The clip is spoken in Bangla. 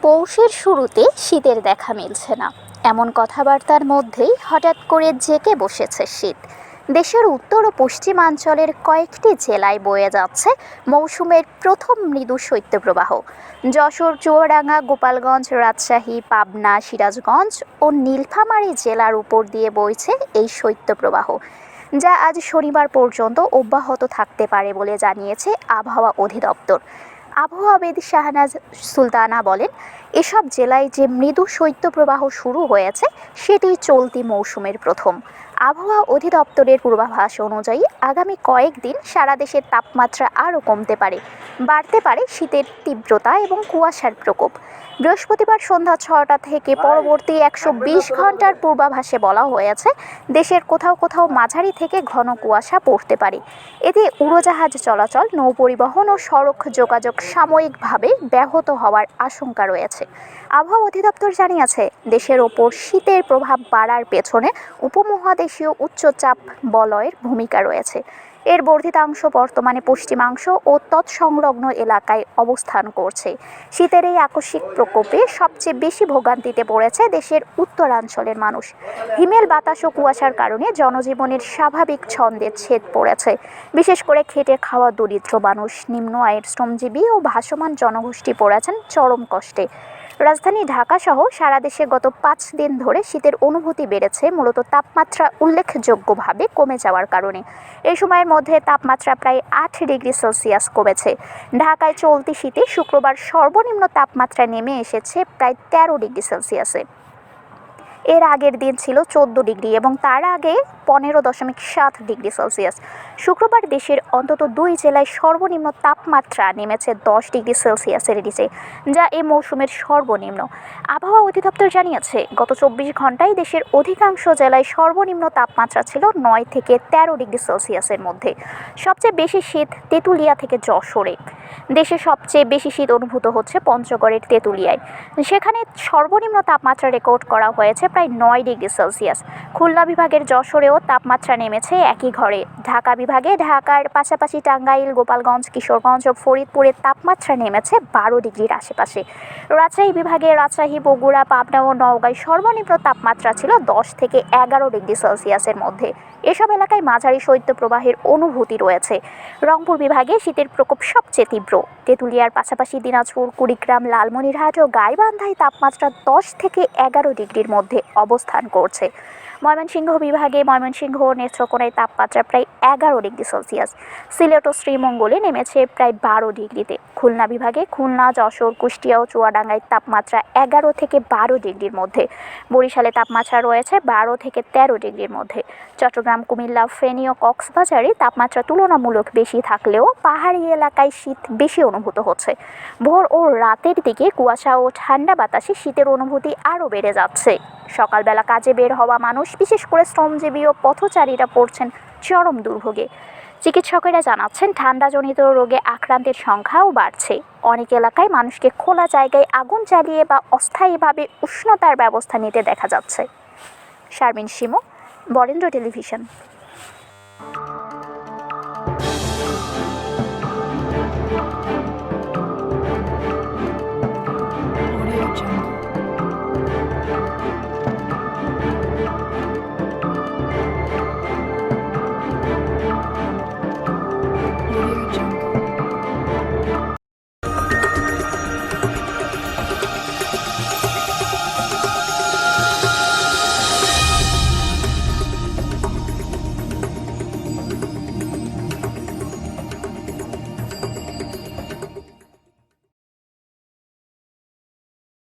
পৌষের শুরুতে শীতের দেখা মিলছে না, এমন কথাবার্তার মধ্যেই হঠাৎ করে জেঁকে বসেছে শীত। দেশের উত্তর ও পশ্চিমাঞ্চলের কয়েকটি জেলায় বয়ে যাচ্ছে মৌসুমের প্রথম মৃদু শৈত্যপ্রবাহ। যশোর, চুয়াডাঙ্গা, গোপালগঞ্জ, রাজশাহী, পাবনা, সিরাজগঞ্জ ও নীলফামারী জেলার উপর দিয়ে বইছে এই শৈত্যপ্রবাহ, যা আজ শনিবার পর্যন্ত অব্যাহত থাকতে পারে বলে জানিয়েছে আবহাওয়া অধিদপ্তর। আবহাওয়াবিদ শাহনাজ সুলতানা বলেন, এসব জেলায় যে মৃদু শৈত্যপ্রবাহ শুরু হয়েছে সেটি চলতি মৌসুমের প্রথম। আবহাওয়া অধিদপ্তরের পূর্বাভাস অনুযায়ী আগামী কয়েকদিন সারা দেশের তাপমাত্রা আরও কমতে পারে, বাড়তে পারে শীতের তীব্রতা এবং কুয়াশার প্রকোপ। বৃহস্পতিবার সন্ধ্যা 6টা থেকে পরবর্তী 120 ঘন্টার পূর্বাভাসে বলা হয়েছে, দেশের কোথাও কোথাও মাঝারি থেকে ঘন কুয়াশা পড়তে পারে। এতে উড়োজাহাজ চলাচল, নৌপরিবহন ও সড়ক যোগাযোগ সাময়িকভাবে ব্যাহত হওয়ার আশঙ্কা রয়েছে। আবহাওয়া অধিদপ্তর জানিয়েছে, দেশের ওপর শীতের প্রভাব বাড়ার পেছনে উপমহাদেশীয় উচ্চচাপ বলয়ের ভূমিকা রয়েছে। এর বর্ধিতাংশ বর্তমানে পশ্চিমাংশ ও তৎসংলগ্ন এলাকায় অবস্থান করছে। শীতের এই আকস্মিক প্রকোপে সবচেয়ে বেশি ভোগান্তিতে পড়েছে দেশের উত্তরাঞ্চলের মানুষ। হিমেল বাতাস ও কুয়াশার কারণে জনজীবনের স্বাভাবিক ছন্দে ছেদ পড়েছে। বিশেষ করে খেটে খাওয়া দরিদ্র মানুষ, নিম্ন আয়ের শ্রমজীবী ও ভাসমান জনগোষ্ঠী পড়েছেন চরম কষ্টে। রাজধানী ঢাকা সহ সারা দেশে গত 5 দিন ধরে শীতের অনুভূতি বেড়েছে, মূলত তাপমাত্রা উল্লেখযোগ্যভাবে কমে যাওয়ার কারণে। এই সময়ের মধ্যে তাপমাত্রা প্রায় 8 ডিগ্রি সেলসিয়াস কমেছে। ঢাকায় চলতি শীতে শুক্রবার সর্বনিম্ন তাপমাত্রা নেমে এসেছে প্রায় 13 ডিগ্রি সেলসিয়াসে। এর আগের দিন ছিল 14 ডিগ্রি এবং তার আগে 15.7 ডিগ্রি সেলসিয়াস। শুক্রবার দেশের অন্তত 2 জেলায় সর্বনিম্ন তাপমাত্রা নেমেছে 10 ডিগ্রি সেলসিয়াসের নিচে, যা এই মৌসুমের সর্বনিম্ন। আবহাওয়া অধিদপ্তর জানিয়েছে, গত 24 ঘন্টায় দেশের অধিকাংশ জেলায় সর্বনিম্ন তাপমাত্রা ছিল 9 থেকে 13 ডিগ্রি সেলসিয়াসের মধ্যে। সবচেয়ে বেশি শীত তেঁতুলিয়া থেকে যশোরে। দেশে সবচেয়ে বেশি শীত অনুভূত হচ্ছে পঞ্চগড়ের তেঁতুলিয়ায়। সেখানে সর্বনিম্ন তাপমাত্রা রেকর্ড করা হয়েছে প্রায় 9 ডিগ্রি সেলসিয়াস। খুলনা বিভাগের যশোরেও তাপমাত্রা নেমেছে একই ঘরে। ঢাকা বিভাগে ঢাকার পাশাপাশি টাঙ্গাইল, গোপালগঞ্জ, কিশোরগঞ্জ ও ফরিদপুরের তাপমাত্রা নেমেছে 12 ডিগ্রির আশেপাশে। রাজশাহী বিভাগে রাজশাহী, বগুড়া, পাবনা ও নওগাঁয় সর্বনিম্ন তাপমাত্রা ছিল 10 থেকে 11 ডিগ্রি সেলসিয়াসের মধ্যে। এসব এলাকায় মাঝারি শৈত্যপ্রবাহের অনুভূতি রয়েছে। রংপুর বিভাগে শীতের প্রকোপ সবচেয়ে তীব্র। তেঁতুলিয়ার পাশাপাশি দিনাজপুর, কুড়িগ্রাম, লালমনিরহাট ও গাইবান্ধায় তাপমাত্রা 10 থেকে 11 ডিগ্রির মধ্যে অবস্থান করছে। ময়মনসিংহ বিভাগে ময়মনসিংহ ও নেত্রকোনায় তাপমাত্রা প্রায় 11 ডিগ্রি সেলসিয়াস। সিলেট ও শ্রীমঙ্গলে নেমেছে প্রায় 12 ডিগ্রিতে। খুলনা বিভাগে খুলনা, যশোর, কুষ্টিয়া ও চুয়াডাঙ্গায় তাপমাত্রা 11 থেকে 12 ডিগ্রির মধ্যে। বরিশালে তাপমাত্রা রয়েছে 12 থেকে 13 ডিগ্রির মধ্যে। চট্টগ্রাম, কুমিল্লা, ফেনী ও কক্সবাজারে তাপমাত্রা তুলনামূলক বেশি থাকলেও পাহাড়ি এলাকায় শীত বেশি অনুভূত হচ্ছে। ভোর ও রাতের দিকে কুয়াশা ও ঠান্ডা বাতাসে শীতের অনুভূতি আরও বেড়ে যাচ্ছে। সকালবেলা কাজে বের হওয়া মানুষ, বিশেষ করে শ্রমজীবী ও পথচারীরা পড়ছেন চরম দুর্ভোগে। চিকিৎসকেরা জানাচ্ছেন, ঠান্ডাজনিত রোগে আক্রান্তের সংখ্যাও বাড়ছে। অনেক এলাকায় মানুষকে খোলা জায়গায় আগুন জ্বালিয়ে বা অস্থায়ীভাবে উষ্ণতার ব্যবস্থা নিতে দেখা যাচ্ছে। শারমিন শিমু, বরেন্দ্র টেলিভিশন।